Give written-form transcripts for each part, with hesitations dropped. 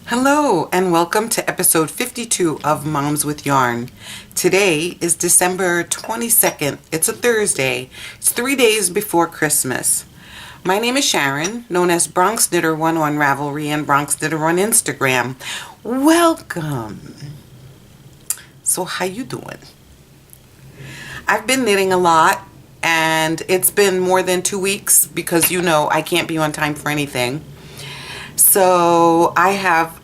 Hello and welcome to episode 52 of Moms with Yarn. Today is December 22nd. It's a Thursday. It's 3 days before Christmas. My name is Sharon, known as Bronx Knitter 1 on Ravelry and Bronx Knitter on Instagram. Welcome. So how you doing? I've been knitting a lot and it's been more than 2 weeks because you know I can't be on time for anything. So I have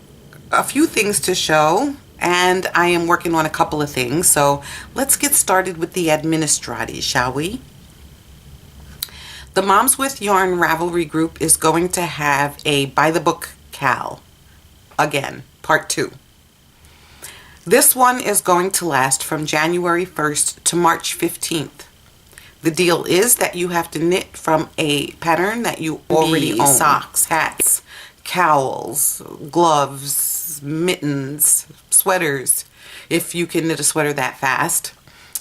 a few things to show and I am working on a couple of things. So let's get started with the administrati, shall we? The Moms with Yarn Ravelry group is going to have a by the book cal. Again, part 2. This one is going to last from January 1st to March 15th. The deal is that you have to knit from a pattern that you already own. Socks, hats, cowls, gloves, mittens, sweaters, if you can knit a sweater that fast.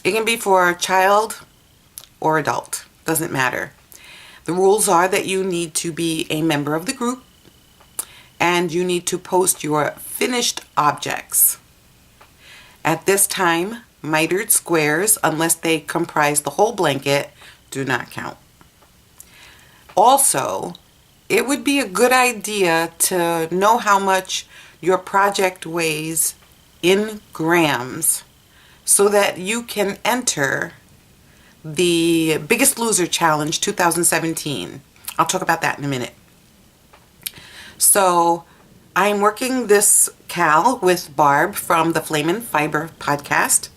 It can be for a child or adult, doesn't matter. The rules are that you need to be a member of the group and you need to post your finished objects. At this time, mitered squares, unless they comprise the whole blanket, do not count. Also, it would be a good idea to know how much your project weighs in grams so that you can enter the Biggest Loser Challenge 2017. I'll talk about that in a minute. So I'm working this cal with Barb from the Flamin' Fiber podcast.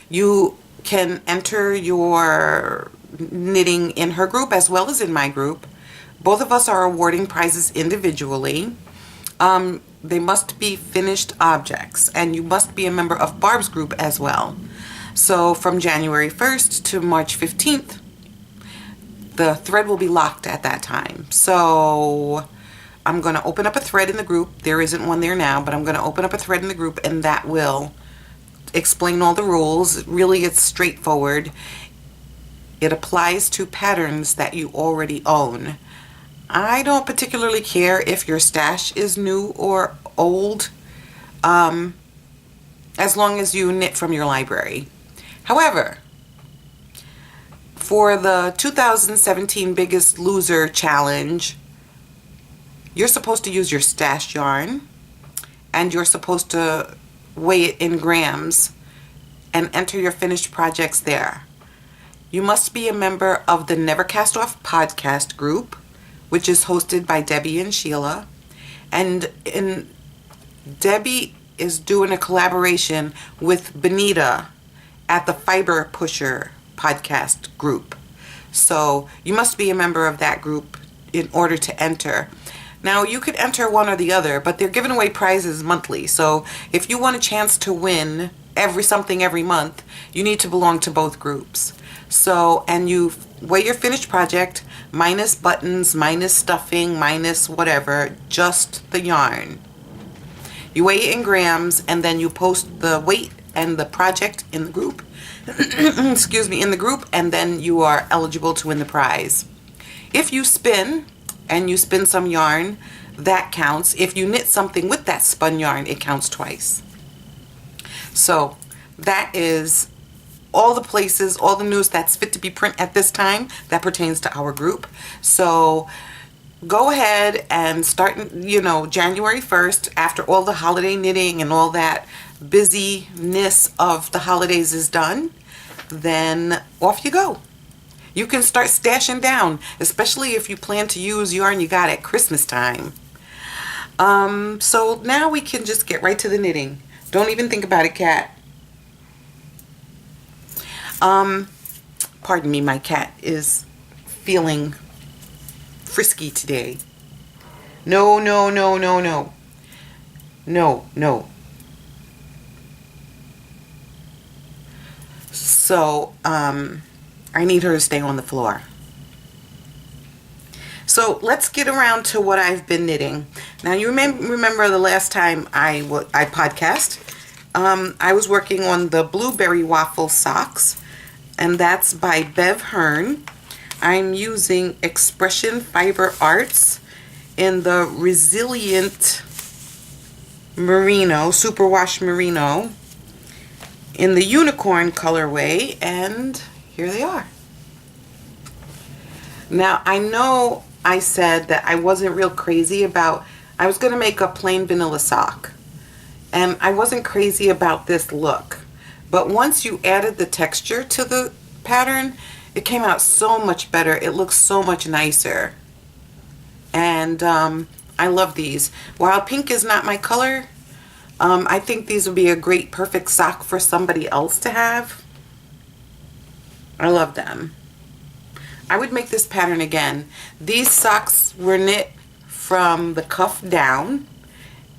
You can enter your knitting in her group as well as in my group. Both of us are awarding prizes individually. They must be finished objects, and you must be a member of Barb's group as well. So from January 1st to March 15th, the thread will be locked at that time. So I'm going to open up a thread in the group. There isn't one there now, but I'm going to open up a thread in the group, and that will explain all the rules. Really, it's straightforward. It applies to patterns that you already own. I don't particularly care if your stash is new or old, as long as you knit from your library. However, for the 2017 Biggest Loser Challenge, you're supposed to use your stash yarn and you're supposed to weigh it in grams and enter your finished projects there. You must be a member of the Never Cast Off podcast group, which is hosted by Debbie and Sheila. And Debbie is doing a collaboration with Benita at the Fiber Pusher podcast group. So you must be a member of that group in order to enter. Now, you could enter one or the other, but they're giving away prizes monthly. So if you want a chance to win something every month, you need to belong to both groups. So, and you weigh your finished project, minus buttons, minus stuffing, minus whatever, just the yarn. You weigh it in grams, and then you post the weight and the project in the group, excuse me, in the group, and then you are eligible to win the prize. If you spin, and you spin some yarn, that counts. If you knit something with that spun yarn, it counts twice. So that is all the places, all the news that's fit to be print at this time that pertains to our group. So go ahead and start, January 1st, after all the holiday knitting and all that busyness of the holidays is done, then off you go. You can start stashing down, especially if you plan to use yarn you got at Christmas time. So now we can just get right to the knitting. Don't even think about it, cat. Pardon me, my cat is feeling frisky today. No. So, I need her to stay on the floor. So let's get around to what I've been knitting. Now you remember the last time I podcast, I was working on the blueberry waffle socks, and that's by Bev Hearn. I'm using Expression Fiber Arts in the Resilient merino, superwash merino in the unicorn colorway, and here they are. Now, I know I said that I wasn't real crazy about, I was going to make a plain vanilla sock, and I wasn't crazy about this look, but once you added the texture to the pattern, it came out so much better. It looks so much nicer, and I love these. While pink is not my color, I think these would be a great perfect sock for somebody else to have. I love them. I would make this pattern again. These socks were knit from the cuff down.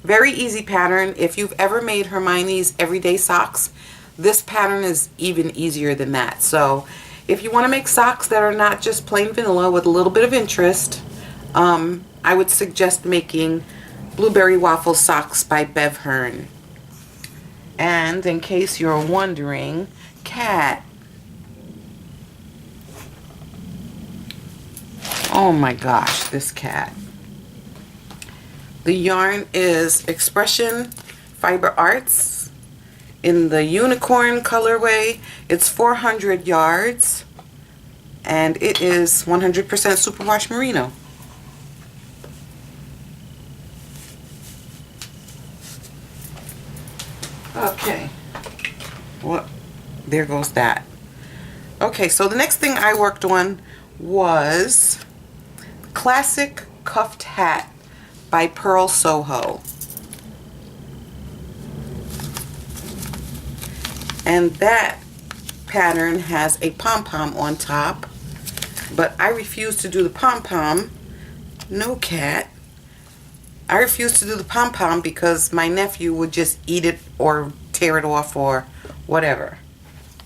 Very easy pattern. If you've ever made Hermione's everyday socks, this pattern is even easier than that. So if you want to make socks that are not just plain vanilla with a little bit of interest, I would suggest making Blueberry Waffle Socks by Bev Hearn. And in case you're wondering, cat. Oh my gosh, this cat. The yarn is Expression Fiber Arts in the unicorn colorway. It's 400 yards and it is 100% superwash merino. Okay, well, there goes that. Okay, so the next thing I worked on was Classic Cuffed Hat by Pearl Soho. And that pattern has a pom-pom on top, but I refuse to do the pom-pom. No, cat. I refuse to do the pom-pom because my nephew would just eat it or tear it off or whatever.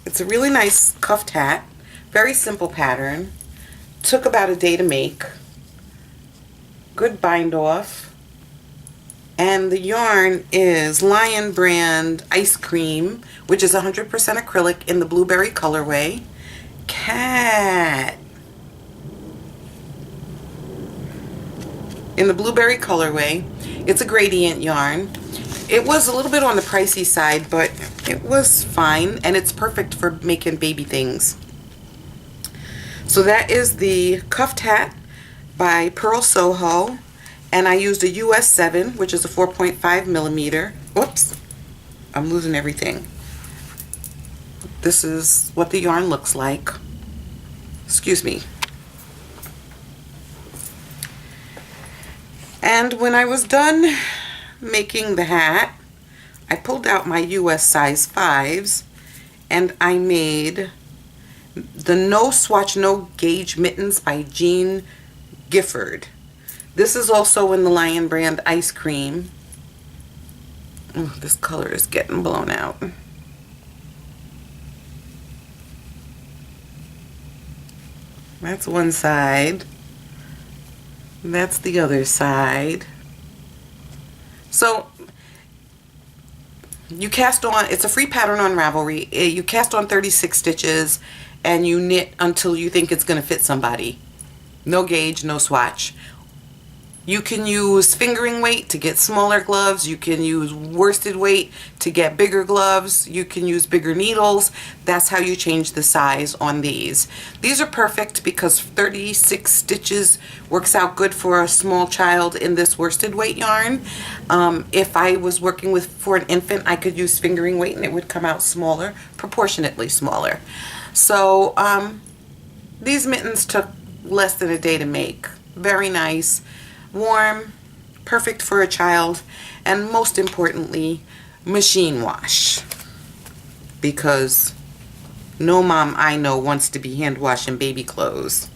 It's a really nice cuffed hat. Very simple pattern. Took about a day to make. Good bind off. And the yarn is Lion brand Ice Cream, which is 100% acrylic in the blueberry colorway. Cat. In the blueberry colorway. It's a gradient yarn. It was a little bit on the pricey side, but it was fine, and it's perfect for making baby things. So that is the cuffed hat by Pearl Soho, and I used a US 7, which is a 4.5 millimeter. Whoops, I'm losing everything. This is what the yarn looks like. Excuse me. And when I was done making the hat, I pulled out my US size 5s and I made the No Swatch No Gauge Mittens by Jean Gifford. This is also in the Lion brand Ice Cream. Oh, this color is getting blown out. That's one side. That's the other side. So you cast on, it's a free pattern on Ravelry. You cast on 36 stitches and you knit until you think it's going to fit somebody. No gauge, no swatch. You can use fingering weight to get smaller gloves. You can use worsted weight to get bigger gloves. You can use bigger needles. That's how you change the size on these. These are perfect because 36 stitches works out good for a small child in this worsted weight yarn. If I was working for an infant, I could use fingering weight and it would come out smaller, proportionately smaller. So these mittens took less than a day to make. Very nice. Warm, perfect for a child, and most importantly, machine wash, because no mom I know wants to be hand washing baby clothes.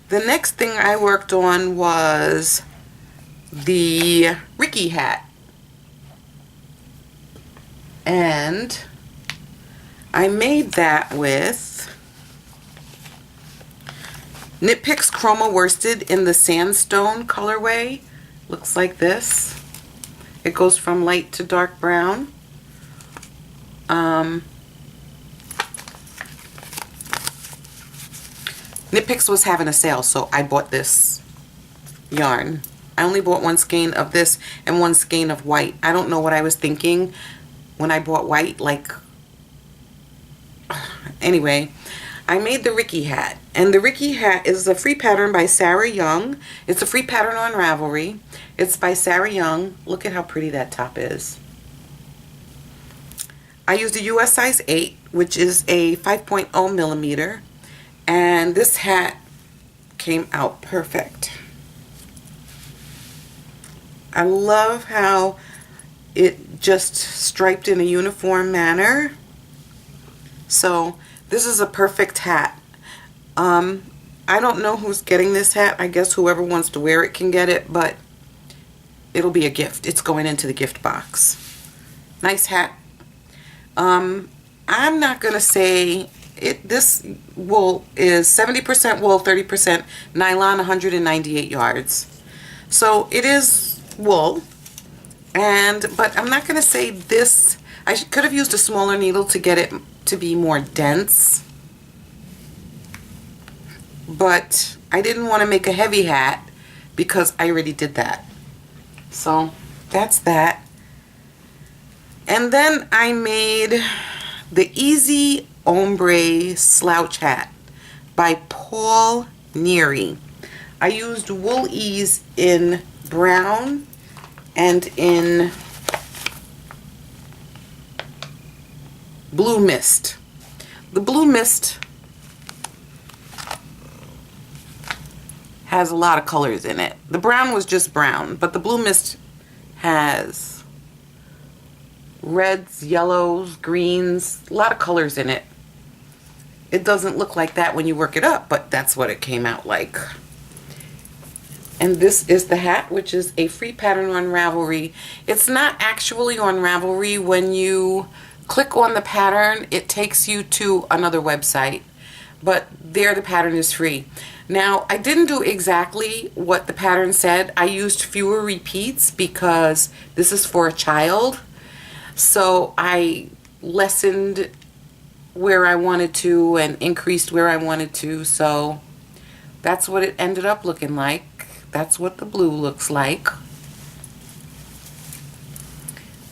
The next thing I worked on was the Ricky hat, and I made that with Knit Picks Chroma Worsted in the Sandstone colorway. Looks like this. It goes from light to dark brown. Knit Picks was having a sale, so I bought this yarn. I only bought one skein of this and one skein of white. I don't know what I was thinking when I bought white. Like, anyway, I made the Ricky hat. And the Ricky hat is a free pattern by Sarah Young. It's a free pattern on Ravelry. It's by Sarah Young. Look at how pretty that top is. I used a US size 8, which is a 5.0 millimeter. And this hat came out perfect. I love how it just striped in a uniform manner. So this is a perfect hat. I don't know who's getting this hat. I guess whoever wants to wear it can get it, but it'll be a gift. It's going into the gift box. Nice hat. I'm not gonna say it. This wool is 70% wool, 30% nylon, 198 yards. So it is wool, but I'm not gonna say this. I could have used a smaller needle to get it to be more dense, but I didn't want to make a heavy hat because I already did that. So that's that. And then I made the Easy Ombre Slouch Hat by Paul Neary. I used Wool Ease in brown and in Blue Mist. The Blue Mist has a lot of colors in it. The brown was just brown, but the Blue Mist has reds, yellows, greens, a lot of colors in it. It doesn't look like that when you work it up, but that's what it came out like. And this is the hat, which is a free pattern on Ravelry. It's not actually on Ravelry. When you click on the pattern, it takes you to another website, but there the pattern is free. Now, I didn't do exactly what the pattern said. I used fewer repeats because this is for a child. So I lessened where I wanted to and increased where I wanted to. So that's what it ended up looking like. That's what the blue looks like.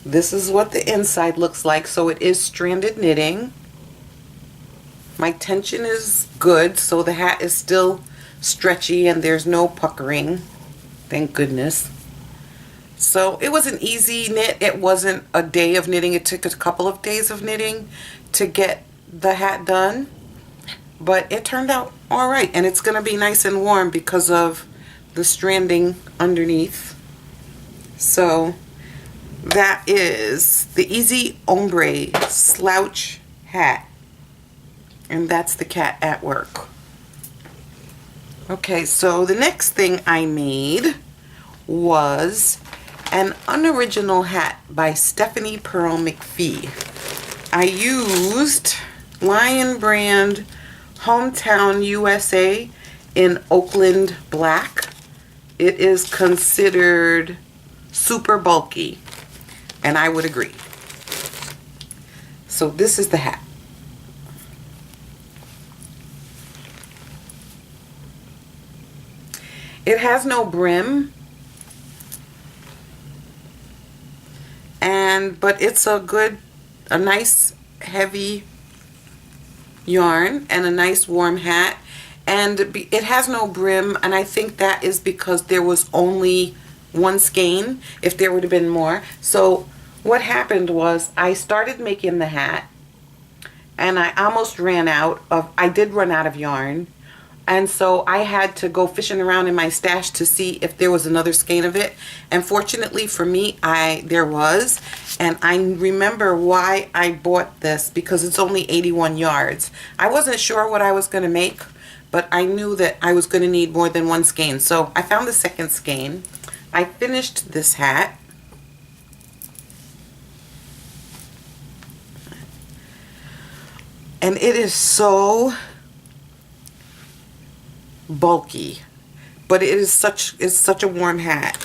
This is what the inside looks like. So it is stranded knitting. My tension is good, so the hat is still stretchy and there's no puckering. Thank goodness. So it was an easy knit. It wasn't a day of knitting. It took a couple of days of knitting to get the hat done. But it turned out all right. And it's going to be nice and warm because of the stranding underneath. So that is the Easy Ombre Slouch Hat. And that's the cat at work. Okay, so the next thing I made was an Unoriginal Hat by Stephanie Pearl McPhee. I used Lion Brand Hometown USA in Oakland Black. It is considered super bulky, and I would agree. So this is the hat. It has no brim, but it's a nice heavy yarn and a nice warm hat, and it has no brim, and I think that is because there was only one skein. If there would have been more. So what happened was I started making the hat and I almost I did run out of yarn. And so I had to go fishing around in my stash to see if there was another skein of it. And fortunately for me, there was. And I remember why I bought this, because it's only 81 yards. I wasn't sure what I was going to make, but I knew that I was going to need more than one skein. So I found the second skein. I finished this hat. And it is so bulky, but it's such a warm hat.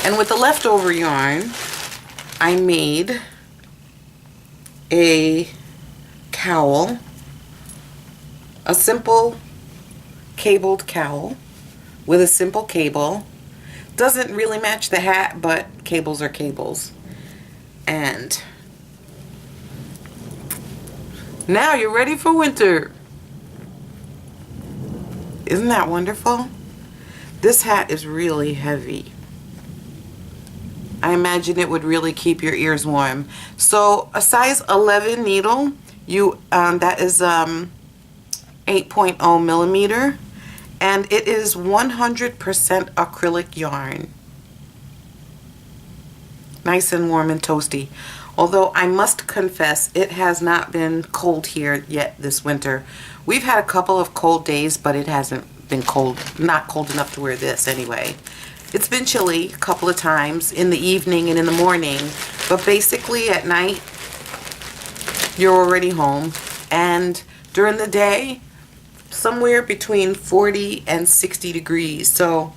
And with the leftover yarn, I made a cowl, a simple cabled cowl with a simple cable. Doesn't really match the hat, but cables are cables. And now you're ready for winter. Isn't that wonderful? This hat is really heavy. I imagine it would really keep your ears warm. So a size 11 needle, that is 8.0 millimeter, and it is 100% acrylic yarn. Nice and warm and toasty. Although I must confess, it has not been cold here yet this winter. We've had a couple of cold days, but it hasn't been cold, not cold enough to wear this anyway. It's been chilly a couple of times in the evening and in the morning, but basically at night, you're already home. And during the day, somewhere between 40 and 60 degrees. So,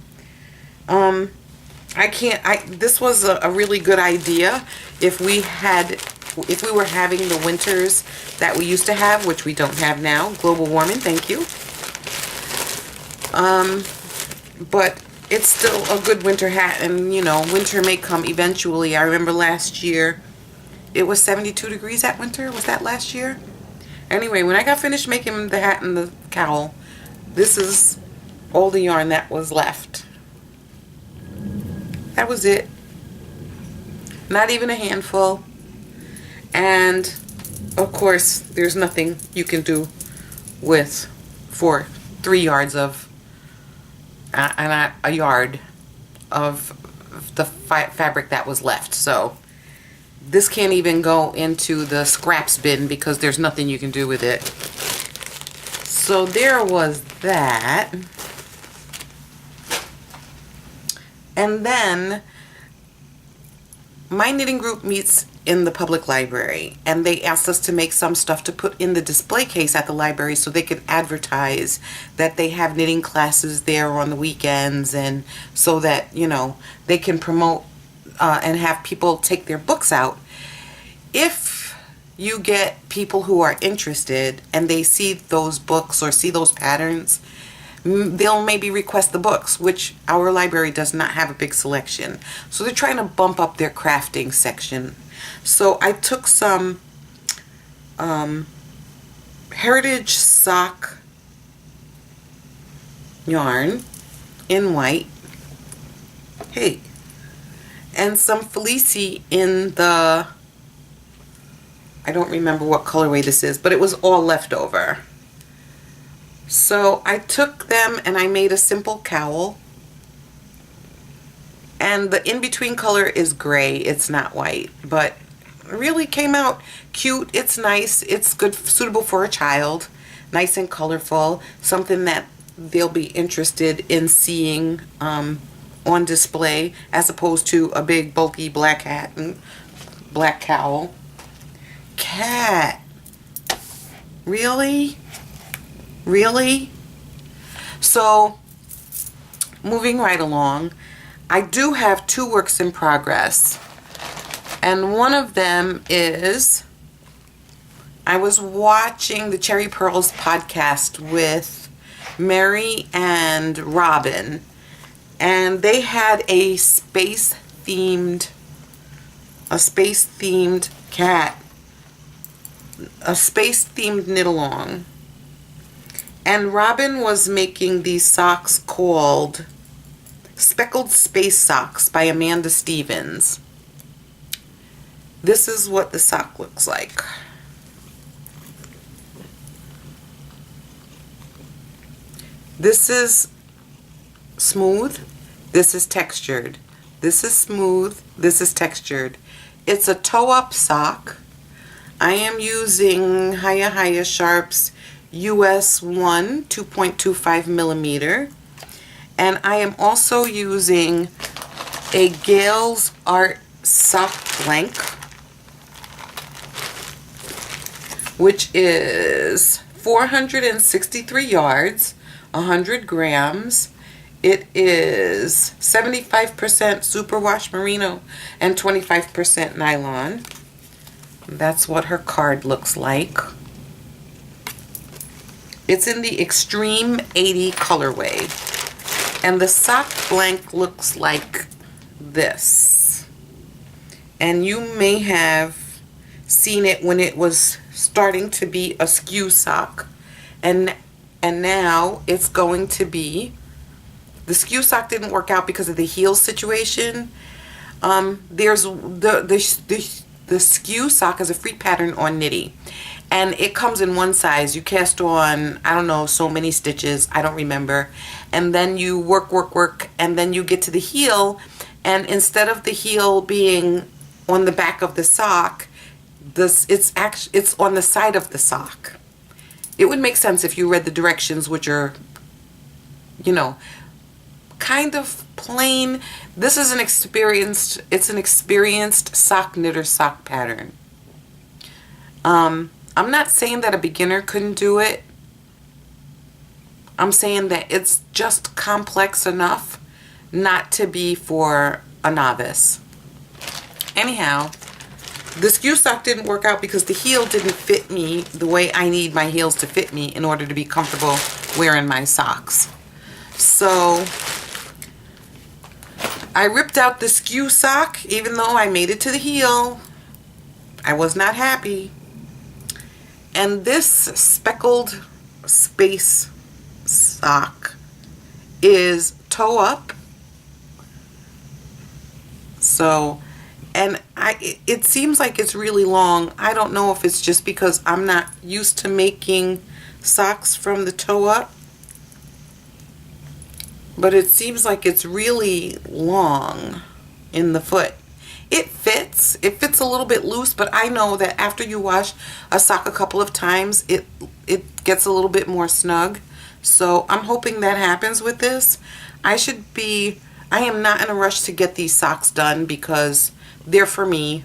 this was a really good idea if we were having the winters that we used to have, which we don't have now. Global warming, thank you. But it's still a good winter hat, and you know, winter may come eventually. I remember last year, it was 72 degrees that winter. Was that last year? Anyway, when I got finished making the hat and the cowl, this is all the yarn that was left. That was it. Not even a handful. And of course, there's nothing you can do for 3 yards of a yard of the fabric that was left. So this can't even go into the scraps bin because there's nothing you can do with it. So there was that. And then my knitting group meets in the public library, and they asked us to make some stuff to put in the display case at the library so they could advertise that they have knitting classes there on the weekends, and so that, you know, they can promote and have people take their books out. If you get people who are interested and they see those books or see those patterns, they'll maybe request the books, which our library does not have a big selection. So they're trying to bump up their crafting section. So I took some heritage sock yarn in white, hey, and some fleecy in the, I don't remember what colorway this is, but it was all leftover. So I took them and I made a simple cowl, and the in-between color is gray, it's not white, but it really came out cute. It's nice, it's good, suitable for a child, nice and colorful, something that they'll be interested in seeing on display, as opposed to a big bulky black hat and black cowl. Cat, really? Really? So, moving right along, I do have 2 works in progress. And one of them is, I was watching the Cherry Pearls podcast with Mary and Robin, and they had a space-themed cat, a space-themed knit-along. And Robin was making these socks called Speckled Space Socks by Amanda Stevens. This is what the sock looks like. This is smooth, this is textured. This is smooth, this is textured. It's a toe-up sock. I am using Hiya Sharps US 1 2.25 millimeter, and I am also using a Gale's Art sock blank, which is 463 yards, 100 grams. It is 75% superwash merino and 25% nylon. That's what her card looks like. It's in the Extreme 80 colorway. And the sock blank looks like this. And you may have seen it when it was starting to be a skew sock. And now it's going to be, the skew sock didn't work out because of the heel situation. There's the skew sock is a free pattern on Knitty, and it comes in one size. You cast on, I don't know, so many stitches, I don't remember, and then you work, and then you get to the heel, and instead of the heel being on the back of the sock, it's on the side of the sock. It would make sense if you read the directions, which are, you know, kind of plain. This is an experienced sock knitter sock pattern. I'm not saying that a beginner couldn't do it. I'm saying that it's just complex enough not to be for a novice. Anyhow, the skew sock didn't work out because the heel didn't fit me the way I need my heels to fit me in order to be comfortable wearing my socks. So I ripped out the skew sock, even though I made it to the heel. I was not happy. And this speckled space sock is toe up. So, and it seems like it's really long. I don't know if it's just because I'm not used to making socks from the toe up, but it seems like it's really long in the foot. It fits a little bit loose, but I know that after you wash a sock a couple of times, it gets a little bit more snug. So I'm hoping that happens with this. I am not in a rush to get these socks done because they're for me.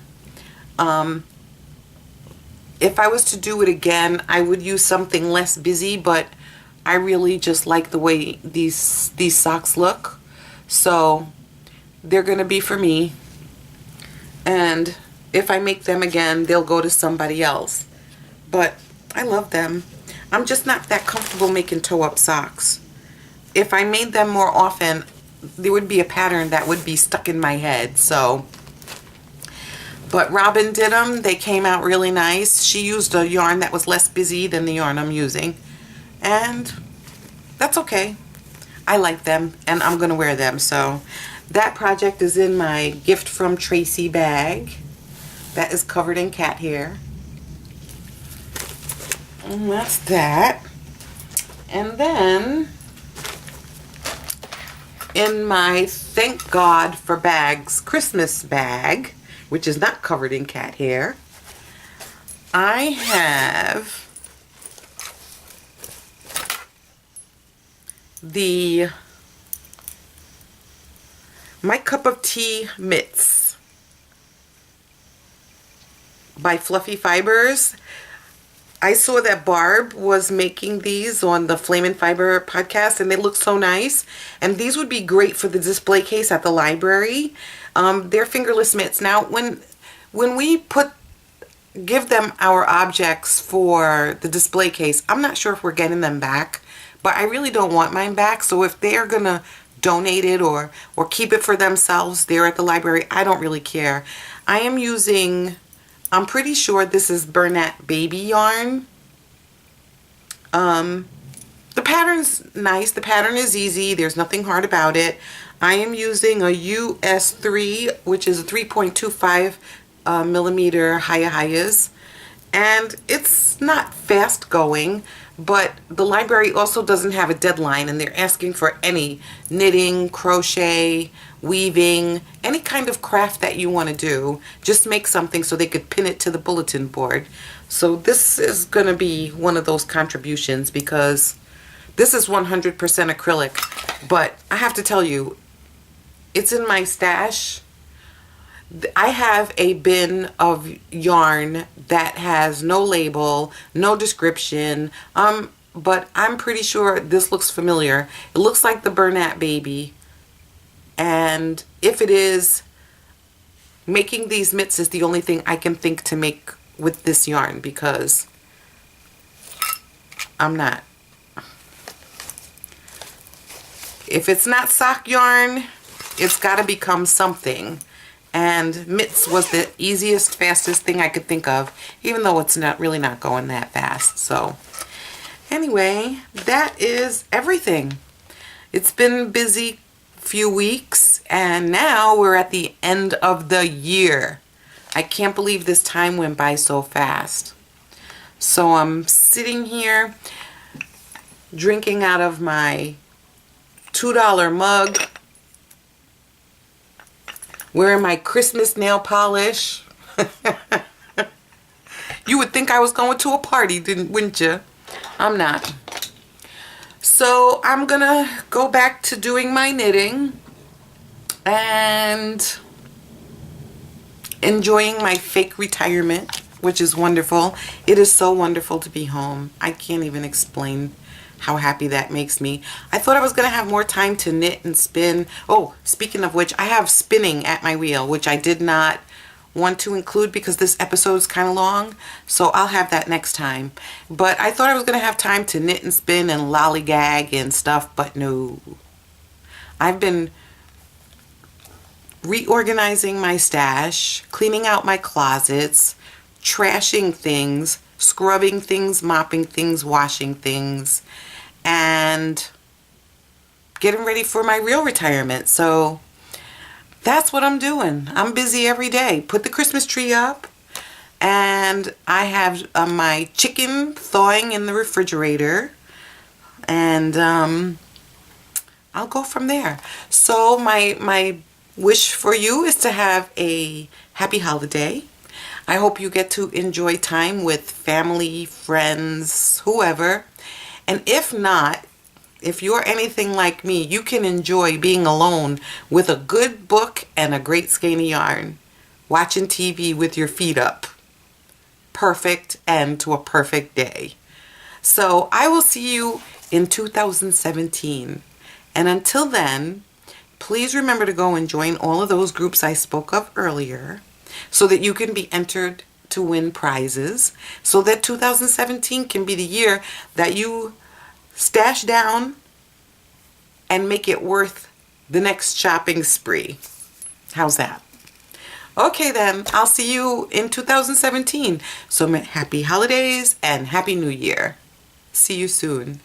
If I was to do it again, I would use something less busy, but I really just like the way these socks look. So they're gonna be for me. And if I make them again, they'll go to somebody else. But I love them. I'm just not that comfortable making toe-up socks. If I made them more often, there would be a pattern that would be stuck in my head. So, but Robin did them. They came out really nice. She used a yarn that was less busy than the yarn I'm using. And that's okay. I like them, and I'm going to wear them. So that project is in my gift from Tracy bag that is covered in cat hair. And that's that. And then in my Thank God for Bags Christmas bag, which is not covered in cat hair, I have the My Cup of Tea mitts by Fluffy Fibers. I saw that Barb was making these on the Flame and Fiber podcast, and they look so nice. And these would be great for the display case at the library. They're fingerless mitts. Now, when we give them our objects for the display case, I'm not sure if we're getting them back, but I really don't want mine back. So if they're gonna donate it or keep it for themselves there at the library, I don't really care. I am using, I'm pretty sure this is Bernat baby yarn. The pattern's nice. The pattern is easy. There's nothing hard about it. I am using a US3, which is a 3.25 millimeter Hayahayas, and it's not fast going, but the library also doesn't have a deadline, and they're asking for any knitting, crochet, weaving, any kind of craft that you want to do. Just make something so they could pin it to the bulletin board. So this is going to be one of those contributions because this is 100% acrylic, but I have to tell you, it's in my stash. I have a bin of yarn that has no label, no description, but I'm pretty sure this looks familiar. It looks like the Bernat baby, and if it is, making these mitts is the only thing I can think to make with this yarn because I'm not. If it's not sock yarn, it's got to become something. And mitts was the easiest, fastest thing I could think of, even though it's not really not going that fast. So anyway, that is everything. It's been busy few weeks, and now we're at the end of the year. I can't believe this time went by so fast. So I'm sitting here drinking out of my $2 mug, wearing my Christmas nail polish. You would think I was going to a party, wouldn't you? I'm not. So I'm gonna go back to doing my knitting and enjoying my fake retirement, which is wonderful. It is so wonderful to be home. I can't even explain how happy that makes me. I thought I was gonna have more time to knit and spin. Oh, speaking of which, I have spinning at my wheel, which I did not want to include because this episode is kind of long, so I'll have that next time. But I thought I was gonna have time to knit and spin and lollygag and stuff, but no. I've been reorganizing my stash, cleaning out my closets, trashing things, scrubbing things, mopping things, washing things, and getting ready for my real retirement. So that's what I'm doing. I'm busy every day. Put the Christmas tree up, and I have my chicken thawing in the refrigerator, and I'll go from there. So my wish for you is to have a happy holiday. I hope you get to enjoy time with family, friends, whoever. And if not, if you're anything like me, you can enjoy being alone with a good book and a great skein of yarn, watching TV with your feet up. Perfect end to a perfect day. So I will see you in 2017. And until then, please remember to go and join all of those groups I spoke of earlier so that you can be entered to win prizes, so that 2017 can be the year that you stash down and make it worth the next shopping spree. How's that? Okay then, I'll see you in 2017. So happy holidays and happy new year. See you soon.